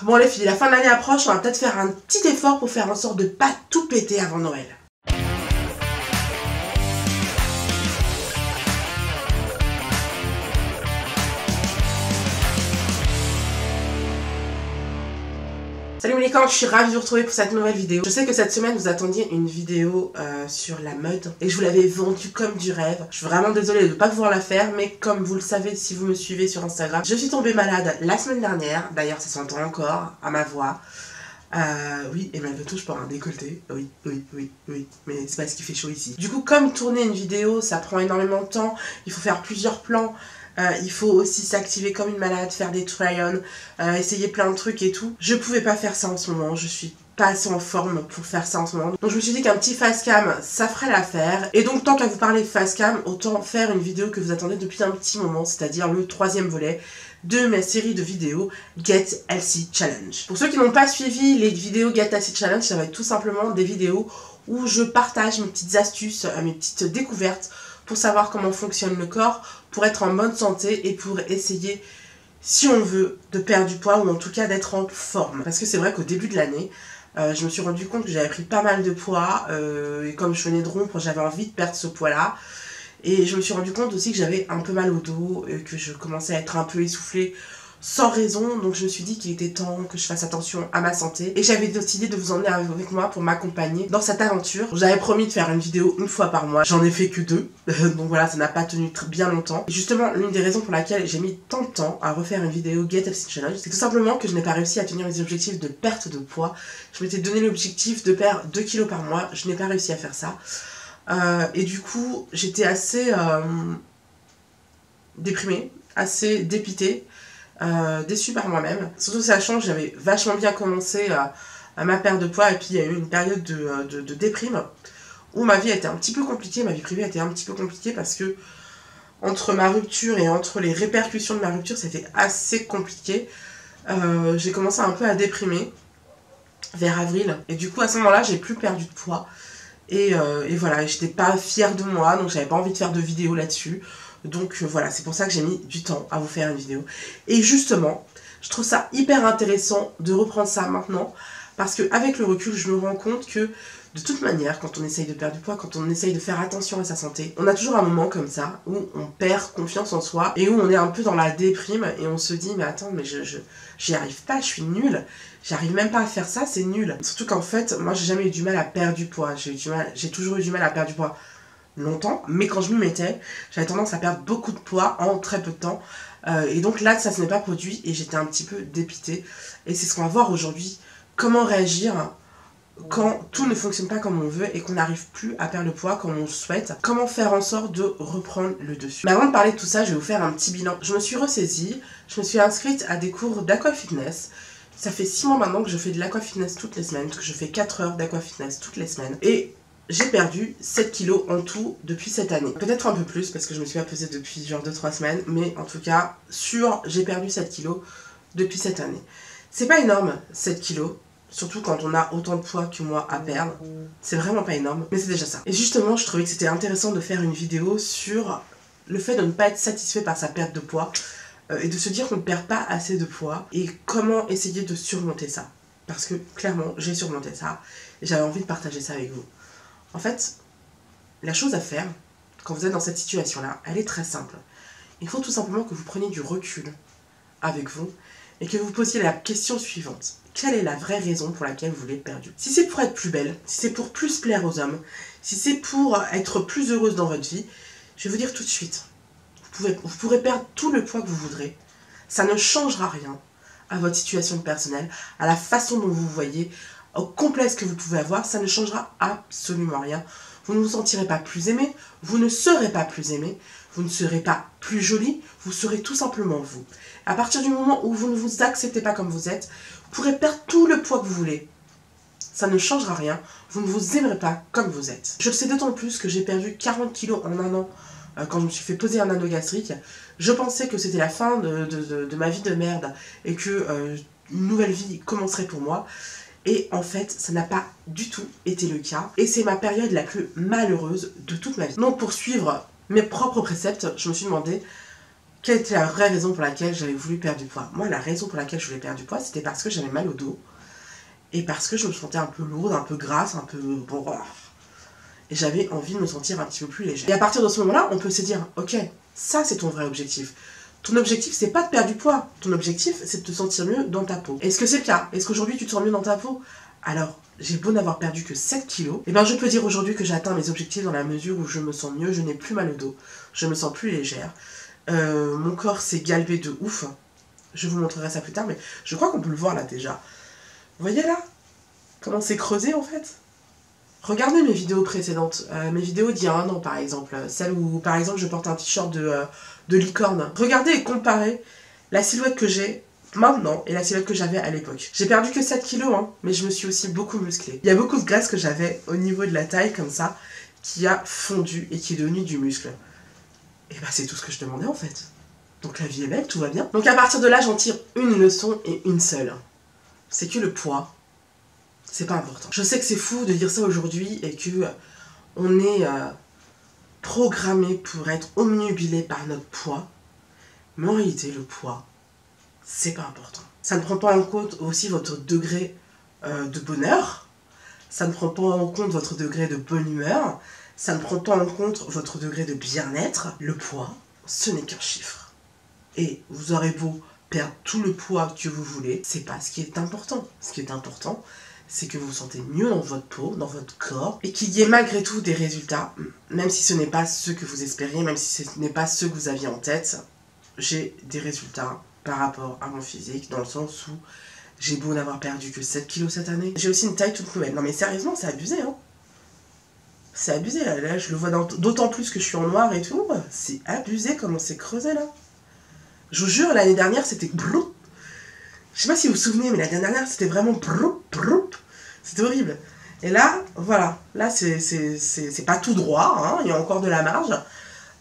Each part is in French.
Bon les filles, la fin de l'année approche, on va peut-être faire un petit effort pour faire en sorte de pas tout péter avant Noël. Salut mes licornes, je suis ravie de vous retrouver pour cette nouvelle vidéo. Je sais que cette semaine vous attendiez une vidéo sur la mode et je vous l'avais vendue comme du rêve. Je suis vraiment désolée de ne pas pouvoir la faire, mais comme vous le savez si vous me suivez sur Instagram, je suis tombée malade la semaine dernière. D'ailleurs ça s'entend encore à ma voix. Oui, et même le touche par un décolleté. Oui, mais c'est parce qu'il fait chaud ici. Du coup, comme tourner une vidéo, ça prend énormément de temps. Il faut faire plusieurs plans. Il faut aussi s'activer comme une malade, faire des try-on, essayer plein de trucs et tout. Je pouvais pas faire ça en ce moment, je suis pas assez en forme pour faire ça en ce moment. Donc je me suis dit qu'un petit face cam, ça ferait l'affaire. Et donc tant qu'à vous parler de face cam, autant faire une vidéo que vous attendez depuis un petit moment, c'est-à-dire le 3e volet de ma série de vidéos Get Healthy Challenge. Pour ceux qui n'ont pas suivi les vidéos Get Healthy Challenge, ça va être tout simplement des vidéos où je partage mes petites astuces, mes petites découvertes pour savoir comment fonctionne le corps, pour être en bonne santé et pour essayer, si on veut, de perdre du poids ou en tout cas d'être en forme. Parce que c'est vrai qu'au début de l'année, je me suis rendu compte que j'avais pris pas mal de poids et comme je venais de rompre, j'avais envie de perdre ce poids-là. Et je me suis rendu compte aussi que j'avais un peu mal au dos, que je commençais à être un peu essoufflée sans raison, donc je me suis dit qu'il était temps que je fasse attention à ma santé. Et j'avais décidé de vous emmener avec moi pour m'accompagner dans cette aventure. J'avais promis de faire une vidéo une fois par mois, j'en ai fait que 2, donc voilà, ça n'a pas tenu bien longtemps. Et justement, l'une des raisons pour laquelle j'ai mis tant de temps à refaire une vidéo Get Healthy Challenge, c'est tout simplement que je n'ai pas réussi à tenir les objectifs de perte de poids. Je m'étais donné l'objectif de perdre 2 kilos par mois, je n'ai pas réussi à faire ça. Et du coup, j'étais assez déprimée, assez dépitée. Déçue par moi-même, surtout sachant que j'avais vachement bien commencé à ma perte de poids et puis il y a eu une période de déprime où ma vie était un petit peu compliquée, ma vie privée était un petit peu compliquée parce que entre ma rupture et entre les répercussions de ma rupture c'était assez compliqué. J'ai commencé un peu à déprimer vers avril et du coup à ce moment-là j'ai plus perdu de poids et voilà, j'étais pas fière de moi donc j'avais pas envie de faire de vidéo là-dessus. Donc voilà, c'est pour ça que j'ai mis du temps à vous faire une vidéo. Et justement, je trouve ça hyper intéressant de reprendre ça maintenant. Parce qu'avec le recul, je me rends compte que de toute manière, quand on essaye de perdre du poids, quand on essaye de faire attention à sa santé, on a toujours un moment comme ça où on perd confiance en soi et où on est un peu dans la déprime et on se dit mais attends, mais j'y arrive pas, je suis nulle. J'arrive même pas à faire ça, c'est nul. Surtout qu'en fait, moi j'ai jamais eu du mal à perdre du poids. J'ai toujours eu du mal à perdre du poids longtemps, mais quand je m'y mettais, j'avais tendance à perdre beaucoup de poids en très peu de temps. Et donc là, ça ne s'est pas produit et j'étais un petit peu dépitée. Et c'est ce qu'on va voir aujourd'hui. Comment réagir quand tout ne fonctionne pas comme on veut et qu'on n'arrive plus à perdre le poids comme on le souhaite. Comment faire en sorte de reprendre le dessus. Mais avant de parler de tout ça, je vais vous faire un petit bilan. Je me suis ressaisie, je me suis inscrite à des cours d'aquafitness. Ça fait 6 mois maintenant que je fais de l'aquafitness toutes les semaines, que je fais 4 heures d'aquafitness toutes les semaines. Et j'ai perdu 7 kilos en tout depuis cette année. Peut-être un peu plus parce que je me suis pas pesée depuis genre 2-3 semaines. Mais en tout cas, j'ai perdu 7 kilos depuis cette année. C'est pas énorme 7 kilos. Surtout quand on a autant de poids que moi à perdre. C'est vraiment pas énorme. Mais c'est déjà ça. Et justement, je trouvais que c'était intéressant de faire une vidéo sur le fait de ne pas être satisfait par sa perte de poids. Et de se dire qu'on ne perd pas assez de poids. Et comment essayer de surmonter ça. Parce que clairement, j'ai surmonté ça. Et j'avais envie de partager ça avec vous. En fait, la chose à faire, quand vous êtes dans cette situation-là, elle est très simple. Il faut tout simplement que vous preniez du recul avec vous et que vous posiez la question suivante. Quelle est la vraie raison pour laquelle vous voulez être perdu? Si c'est pour être plus belle, si c'est pour plus plaire aux hommes, si c'est pour être plus heureuse dans votre vie, je vais vous dire tout de suite, vous pourrez perdre tout le poids que vous voudrez. Ça ne changera rien à votre situation personnelle, à la façon dont vous vous voyez, au complexe que vous pouvez avoir, ça ne changera absolument rien. Vous ne vous sentirez pas plus aimé, vous ne serez pas plus aimé, vous ne serez pas plus jolie, vous serez tout simplement vous. À partir du moment où vous ne vous acceptez pas comme vous êtes, vous pourrez perdre tout le poids que vous voulez. Ça ne changera rien, vous ne vous aimerez pas comme vous êtes. Je le sais d'autant plus que j'ai perdu 40 kilos en un an quand je me suis fait poser un anneau gastrique. Je pensais que c'était la fin de ma vie de merde et que une nouvelle vie commencerait pour moi. Et en fait, ça n'a pas du tout été le cas. Et c'est ma période la plus malheureuse de toute ma vie. Donc pour suivre mes propres préceptes, je me suis demandé Quelle était la vraie raison pour laquelle j'avais voulu perdre du poids? Moi, la raison pour laquelle je voulais perdre du poids, c'était parce que j'avais mal au dos. Et parce que je me sentais un peu lourde, un peu grasse, un peu... Bon, voilà. Et j'avais envie de me sentir un petit peu plus légère. Et à partir de ce moment-là, on peut se dire, ok, ça c'est ton vrai objectif. Ton objectif, c'est pas de perdre du poids. Ton objectif, c'est de te sentir mieux dans ta peau. Est-ce que c'est le cas? Est-ce qu'aujourd'hui, tu te sens mieux dans ta peau? Alors, j'ai beau n'avoir perdu que 7 kilos, et ben je peux dire aujourd'hui que j'ai atteint mes objectifs dans la mesure où je me sens mieux, je n'ai plus mal au dos, je me sens plus légère. Mon corps s'est galbé de ouf. Je vous montrerai ça plus tard, mais je crois qu'on peut le voir là déjà. Vous voyez là? Comment c'est creusé en fait? Regardez mes vidéos précédentes, mes vidéos d'il y a un an par exemple, celle où par exemple je porte un t-shirt de licorne. Regardez et comparez la silhouette que j'ai maintenant et la silhouette que j'avais à l'époque. J'ai perdu que 7 kilos, hein, mais je me suis aussi beaucoup musclée. Il y a beaucoup de graisse que j'avais au niveau de la taille comme ça, qui a fondu et qui est devenu du muscle. Et bah c'est tout ce que je demandais en fait. Donc la vie est belle, tout va bien. Donc à partir de là, j'en tire une leçon et une seule. C'est que le poids, c'est pas important. Je sais que c'est fou de dire ça aujourd'hui et que on est programmé pour être omnubilé par notre poids. Mais en réalité, le poids, c'est pas important. Ça ne prend pas en compte aussi votre degré de bonheur. Ça ne prend pas en compte votre degré de bonne humeur. Ça ne prend pas en compte votre degré de bien-être. Le poids, ce n'est qu'un chiffre. Et vous aurez beau perdre tout le poids que vous voulez, c'est pas ce qui est important. Ce qui est important, c'est que vous vous sentez mieux dans votre peau, dans votre corps, et qu'il y ait malgré tout des résultats, même si ce n'est pas ceux que vous espériez, même si ce n'est pas ceux que vous aviez en tête. J'ai des résultats par rapport à mon physique, dans le sens où j'ai beau n'avoir perdu que 7 kilos cette année. J'ai aussi une taille toute nouvelle. Non mais sérieusement, c'est abusé, hein. C'est abusé, là je le vois d'autant plus que je suis en noir et tout. C'est abusé comment c'est creusé, là. Je vous jure, l'année dernière, c'était brou. Je sais pas si vous vous souvenez, mais l'année dernière, c'était vraiment brou. C'était horrible. Et là, voilà. Là, c'est pas tout droit, hein. Il y a encore de la marge.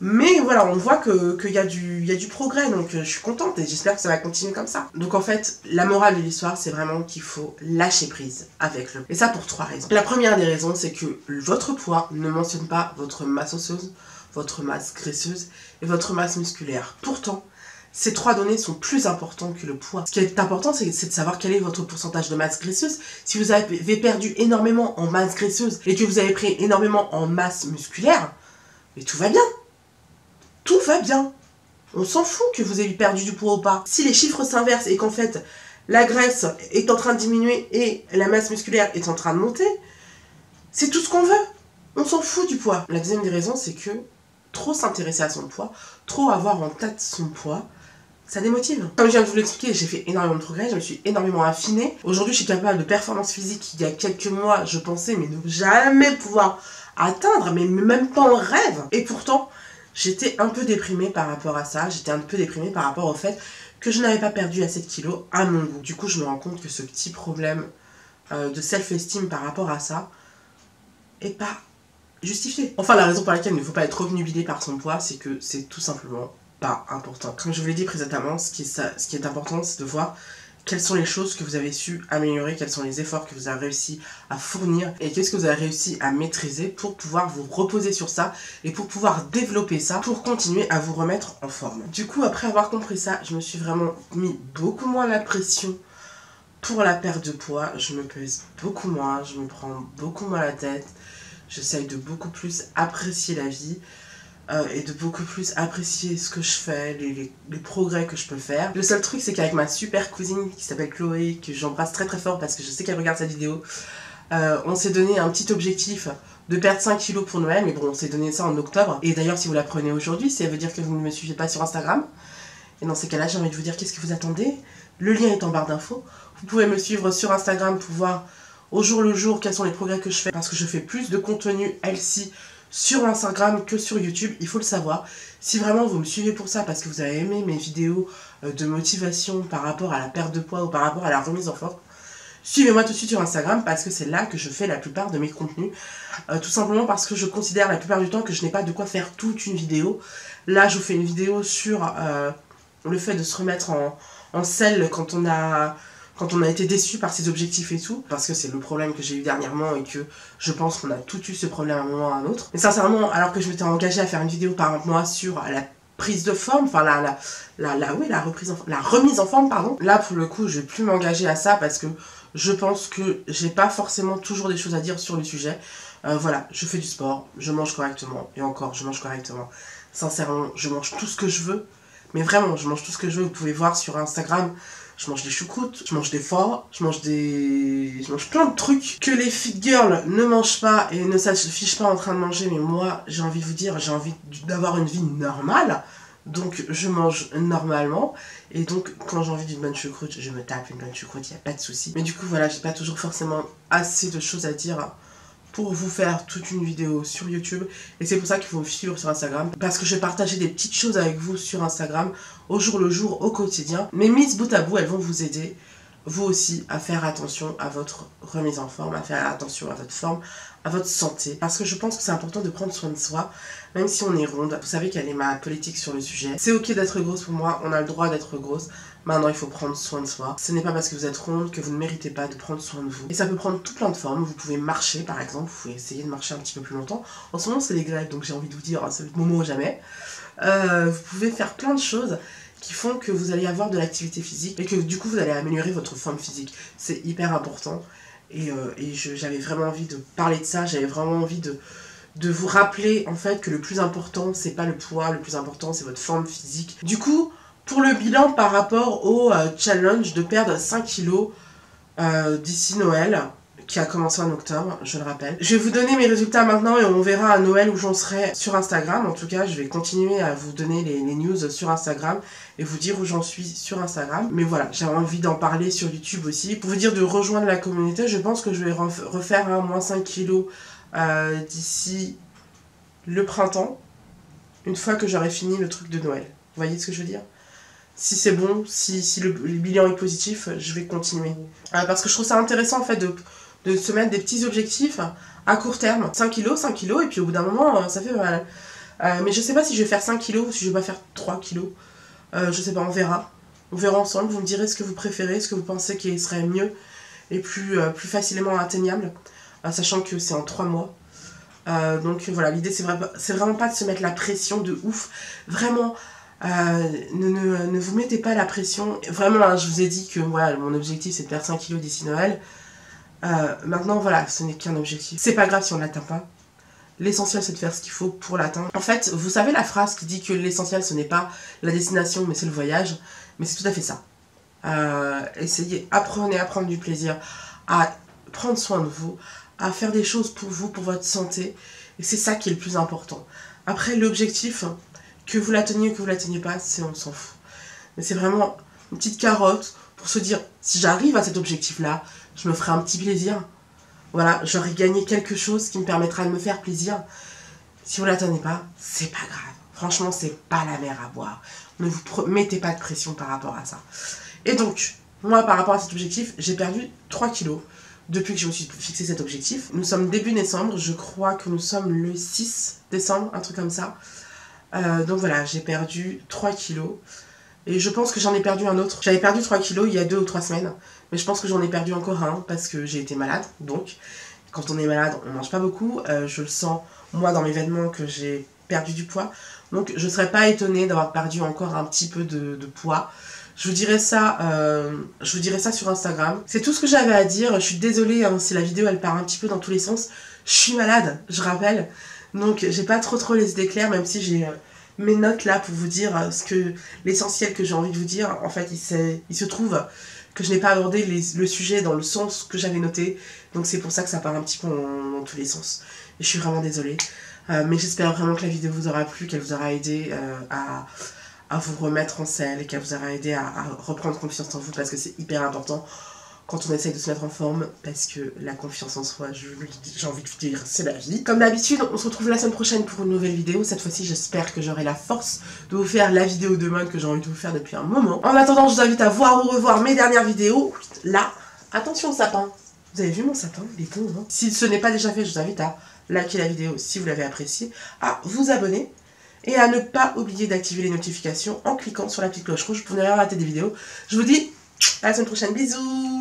Mais voilà, on voit qu'il y a du progrès, donc je suis contente et j'espère que ça va continuer comme ça. Donc en fait, la morale de l'histoire, c'est vraiment qu'il faut lâcher prise avec le poids. Et ça pour 3 raisons. La première des raisons, c'est que votre poids ne mentionne pas votre masse osseuse, votre masse graisseuse et votre masse musculaire. Pourtant, ces 3 données sont plus importantes que le poids. Ce qui est important, c'est de savoir quel est votre pourcentage de masse graisseuse. Si vous avez perdu énormément en masse graisseuse et que vous avez pris énormément en masse musculaire, mais tout va bien. Tout va bien. On s'en fout que vous ayez perdu du poids ou pas. Si les chiffres s'inversent et qu'en fait, la graisse est en train de diminuer et la masse musculaire est en train de monter, c'est tout ce qu'on veut. On s'en fout du poids. La deuxième des raisons, c'est que trop s'intéresser à son poids, trop avoir en tête son poids, ça démotive. Comme je viens de vous l'expliquer, j'ai fait énormément de progrès, je me suis énormément affinée. Aujourd'hui, je suis capable de performance physique. Il y a quelques mois, je pensais mais ne jamais pouvoir atteindre, mais même pas en rêve. Et pourtant, j'étais un peu déprimée par rapport à ça. J'étais un peu déprimée par rapport au fait que je n'avais pas perdu assez de kilos à mon goût. Du coup, je me rends compte que ce petit problème de self-esteem par rapport à ça est pas justifié. Enfin, la raison pour laquelle il ne faut pas être obnubilé par son poids, c'est que c'est tout simplement pas important. Comme je vous l'ai dit précédemment, ce qui est important, c'est de voir quelles sont les choses que vous avez su améliorer, quels sont les efforts que vous avez réussi à fournir et qu'est-ce que vous avez réussi à maîtriser pour pouvoir vous reposer sur ça et pour pouvoir développer ça, pour continuer à vous remettre en forme. Du coup, après avoir compris ça, je me suis vraiment mis beaucoup moins la pression pour la perte de poids. Je me pèse beaucoup moins, je me prends beaucoup moins la tête, j'essaye de beaucoup plus apprécier la vie. Et de beaucoup plus apprécier ce que je fais, les progrès que je peux faire. Le seul truc, c'est qu'avec ma super cousine qui s'appelle Chloé, que j'embrasse très très fort parce que je sais qu'elle regarde cette vidéo, on s'est donné un petit objectif de perdre 5 kilos pour Noël, mais bon, on s'est donné ça en octobre. Et d'ailleurs, si vous la prenez aujourd'hui, ça veut dire que vous ne me suivez pas sur Instagram. Et dans ces cas-là, j'ai envie de vous dire qu'est-ce que vous attendez. Le lien est en barre d'infos. Vous pouvez me suivre sur Instagram pour voir au jour le jour quels sont les progrès que je fais, parce que je fais plus de contenu healthy sur Instagram que sur YouTube, il faut le savoir. Si vraiment vous me suivez pour ça, parce que vous avez aimé mes vidéos de motivation par rapport à la perte de poids ou par rapport à la remise en forme, suivez-moi tout de suite sur Instagram parce que c'est là que je fais la plupart de mes contenus. Tout simplement parce que je considère la plupart du temps que je n'ai pas de quoi faire toute une vidéo. Là, je vous fais une vidéo sur le fait de se remettre en selle quand on a été déçu par ses objectifs et tout, parce que c'est le problème que j'ai eu dernièrement et que je pense qu'on a tous eu ce problème à un moment ou à un autre. Mais sincèrement, alors que je m'étais engagée à faire une vidéo par mois sur la prise de forme, enfin la remise en forme, pardon. Là, pour le coup, je vais plus m'engager à ça parce que je pense que j'ai pas forcément toujours des choses à dire sur le sujet. Voilà, je fais du sport, je mange correctement, et encore, je mange correctement. Sincèrement, je mange tout ce que je veux, mais vraiment, je mange tout ce que je veux. Vous pouvez voir sur Instagram, je mange des choucroutes, je mange des foies, je mange plein de trucs que les fit girls ne mangent pas et ne s'affichent pas en train de manger, mais moi, j'ai envie de vous dire, j'ai envie d'avoir une vie normale. Donc je mange normalement, et donc quand j'ai envie d'une bonne choucroute, je me tape une bonne choucroute, il n'y a pas de souci. Mais du coup voilà, j'ai pas toujours forcément assez de choses à dire pour vous faire toute une vidéo sur YouTube, et c'est pour ça qu'il faut me suivre sur Instagram, parce que je vais partager des petites choses avec vous sur Instagram, au jour le jour, au quotidien. Mais mises bout à bout, elles vont vous aider, vous aussi, à faire attention à votre remise en forme, à faire attention à votre forme, à votre santé. Parce que je pense que c'est important de prendre soin de soi, même si on est ronde. Vous savez quelle est ma politique sur le sujet. C'est ok d'être grosse pour moi, on a le droit d'être grosse. Maintenant, il faut prendre soin de soi. Ce n'est pas parce que vous êtes ronde que vous ne méritez pas de prendre soin de vous. Et ça peut prendre tout plein de formes. Vous pouvez marcher, par exemple. Vous pouvez essayer de marcher un petit peu plus longtemps. En ce moment, c'est les grèves, donc j'ai envie de vous dire, c'est le moment ou jamais. Vous pouvez faire plein de choses qui font que vous allez avoir de l'activité physique et que du coup, vous allez améliorer votre forme physique. C'est hyper important. Et j'avais vraiment envie de parler de ça. J'avais vraiment envie de vous rappeler, en fait, que le plus important, c'est pas le poids. Le plus important, c'est votre forme physique. Du coup, pour le bilan par rapport au challenge de perdre 5 kilos d'ici Noël, qui a commencé en octobre, je le rappelle. Je vais vous donner mes résultats maintenant et on verra à Noël où j'en serai sur Instagram. En tout cas, je vais continuer à vous donner les news sur Instagram et vous dire où j'en suis sur Instagram. Mais voilà, j'avais envie d'en parler sur YouTube aussi. Pour vous dire de rejoindre la communauté, je pense que je vais refaire un moins 5 kilos d'ici le printemps, une fois que j'aurai fini le truc de Noël. Vous voyez ce que je veux dire ? Si c'est bon, si le bilan est positif, je vais continuer. Parce que je trouve ça intéressant en fait de se mettre des petits objectifs à court terme. 5 kilos, et puis au bout d'un moment, ça fait mal. Mais je sais pas si je vais faire 5 kilos ou si je vais pas faire 3 kilos. Je sais pas, on verra. On verra ensemble, vous me direz ce que vous préférez, ce que vous pensez qui serait mieux et plus facilement atteignable. Sachant que c'est en 3 mois. Donc voilà, l'idée c'est vraiment pas de se mettre la pression de ouf. Vraiment, ne vous mettez pas la pression. Vraiment, hein, je vous ai dit que voilà, mon objectif c'est de perdre 5 kilos d'ici Noël. Maintenant, voilà, ce n'est qu'un objectif. C'est pas grave si on l'atteint pas. L'essentiel, c'est de faire ce qu'il faut pour l'atteindre. En fait, vous savez la phrase qui dit que l'essentiel, ce n'est pas la destination, mais c'est le voyage. Mais c'est tout à fait ça. Essayez, apprenez à prendre du plaisir, à prendre soin de vous, à faire des choses pour vous, pour votre santé. Et c'est ça qui est le plus important. Après, l'objectif, que vous l'atteignez ou que vous l'atteignez pas, on s'en fout. Mais c'est vraiment une petite carotte pour se dire, si j'arrive à cet objectif-là, je me ferai un petit plaisir. Voilà, j'aurai gagné quelque chose qui me permettra de me faire plaisir. Si vous ne l'atteignez pas, c'est pas grave. Franchement, c'est pas la mer à boire. Ne vous mettez pas de pression par rapport à ça. Et donc, moi, par rapport à cet objectif, j'ai perdu 3 kilos depuis que je me suis fixé cet objectif. Nous sommes début décembre, je crois que nous sommes le 6 décembre, un truc comme ça. Donc voilà, j'ai perdu 3 kilos. Et je pense que j'en ai perdu un autre. J'avais perdu 3 kilos il y a 2 ou 3 semaines. Mais je pense que j'en ai perdu encore un parce que j'ai été malade. Donc, quand on est malade, on mange pas beaucoup. Je le sens, moi, dans mes vêtements, que j'ai perdu du poids. Donc, je ne serais pas étonnée d'avoir perdu encore un petit peu de poids. Je vous dirai ça sur Instagram. C'est tout ce que j'avais à dire. Je suis désolée hein, si la vidéo, elle part un petit peu dans tous les sens. Je suis malade, je rappelle. Donc, j'ai pas trop les idées claires, même si j'ai mes notes là pour vous dire l'essentiel que j'ai envie de vous dire. En fait, il se trouve que je n'ai pas abordé le sujet dans le sens que j'avais noté. Donc c'est pour ça que ça part un petit peu dans tous les sens. Et je suis vraiment désolée. Mais j'espère vraiment que la vidéo vous aura plu, qu'elle vous aura aidé à vous remettre en selle et qu'elle vous aura aidé à reprendre confiance en vous parce que c'est hyper important quand on essaye de se mettre en forme parce que la confiance en soi, j'ai envie de vous dire, c'est la vie. Comme d'habitude, on se retrouve la semaine prochaine pour une nouvelle vidéo. Cette fois-ci, j'espère que j'aurai la force de vous faire la vidéo de mode que j'ai envie de vous faire depuis un moment. En attendant, je vous invite à voir ou revoir mes dernières vidéos. Là, attention au sapin. Vous avez vu mon sapin? Il est beau, hein? Si ce n'est pas déjà fait, je vous invite à liker la vidéo si vous l'avez appréciée, à vous abonner et à ne pas oublier d'activer les notifications en cliquant sur la petite cloche rouge pour ne rien rater des vidéos. Je vous dis à la semaine prochaine. Bisous!